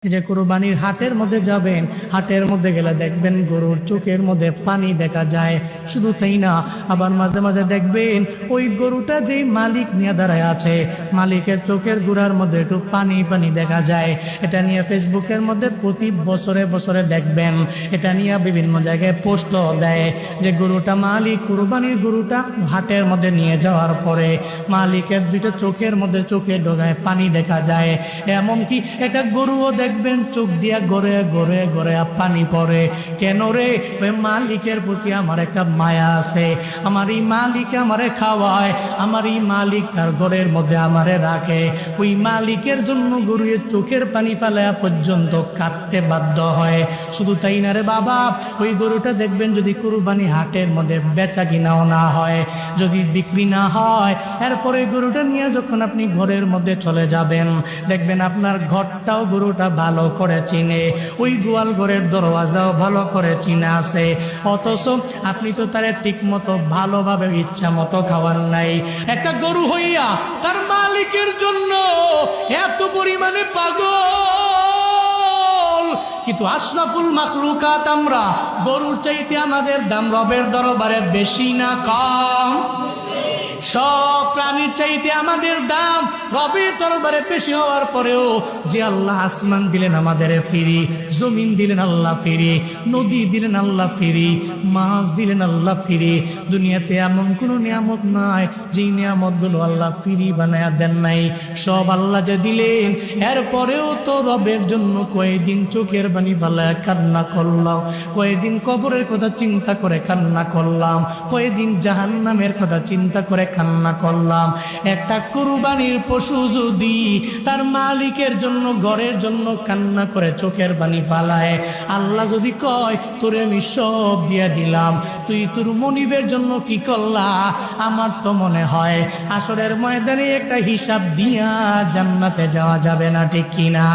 এই যে কুরবানির হাটের মধ্যে যাবেন, হাটের মধ্যে গেলে দেখবেন গরুর চোখের মধ্যে পানি দেখা যায়। শুধু তাই না, আবার মাঝে মাঝে দেখবেন ওই গরুটা যেই মালিক নিয়ে দাঁড়ায় আছে, মালিকের চোখের গোড়ার মধ্যে একটু পানি পানি দেখা যায়। এটা নিয়ে ফেসবুকের মধ্যে প্রতি বছরে বছরে দেখবেন, এটা নিয়ে বিভিন্ন জায়গায় পোস্ট দেয় যে গরুটা মালিক কুরবানির গরুটা হাটের মধ্যে নিয়ে যাওয়ার পরে মালিকের দুইটা চোখের মধ্যে চোখে ডোগায় পানি দেখা যায়। এমনকি একটা গরুও দেখবেন চোখ দিয়া গড়ে গড়ে গড়ে পানি পড়ে। কেন রে? ওই মালিকের প্রতি আমার একটা মায়া আছে, আমার এই মালিক আমারে খাওয়ায়, আমার এই মালিক তার ঘরের মধ্যে আমারে রাখে। ওই মালিকের জন্য গরুয়ের চোখের পানি ফেলায়া পর্যন্ত কাটতে বাধ্য হয়। শুধু তাই না রে বাবা, ওই গরুটা দেখবেন যদি কুরবানি হাটের মধ্যে বেচা কিনাও না হয়, যদি বিক্রি না হয়, এরপরে গরুটা নিয়ে যখন আপনি ঘরের মধ্যে চলে যাবেন, দেখবেন আপনার ঘরটাও গরুটা ভালো করে চিনে, ওই গোয়াল ঘরের দরওয়াজাও ভালো করে চিনে আছে। অথচ আপনি তো তারে ঠিক মতো ভালোভাবে ইচ্ছা মতো খাওয়ার নাই। একটা গরু হইয়া তার মালিকের জন্য এত পরিমাণে পাগল, কিন্তু আশরাফুল মাখলুকাত আমরা, গরুর চাইতে আমাদের দাম রবের দরবারে বেশি না কম? সব প্রাণীর চাইতে আমাদের দাম রবের দরবারে বেশি হওয়ার পরেও যে আল্লাহ আসমান দিলেন আমাদের ফিরি, জমিন দিলেন আল্লাহ ফিরি, নদী দিলেন আল্লাহ ফিরি, মাছ দিলেন আল্লাহ ফিরি, দুনিয়াতে এমন কোনো নিয়ামত নাই যেই নিয়ামতগুলো আল্লাহ ফিরি বানায়া দেন নাই। সব আল্লাহ যে দিলেন, এরপরেও তো রবের জন্য কয়েকদিন চোখের পানি ফেলায় কান্না করলাম, কয়েকদিন কবরের কথা চিন্তা করে কান্না করলাম, কয়েকদিন জাহান্নামের কথা চিন্তা করে কান্না করলাম। একটা কুরবানির পশু যদি তার মালিকের জন্য ঘরের জন্য কান্না করে চোখের পানি ফালায়, আল্লাহ যদি কয় তোরে আমি সব দিয়া দিলাম, তুই তোর মনিবের জন্য কি করলা? আমার তো মনে হয় আসরের ময়দানে একটা হিসাব দিয়া জান্নাতে যাওয়া যাবে না, ঠিক কিনা?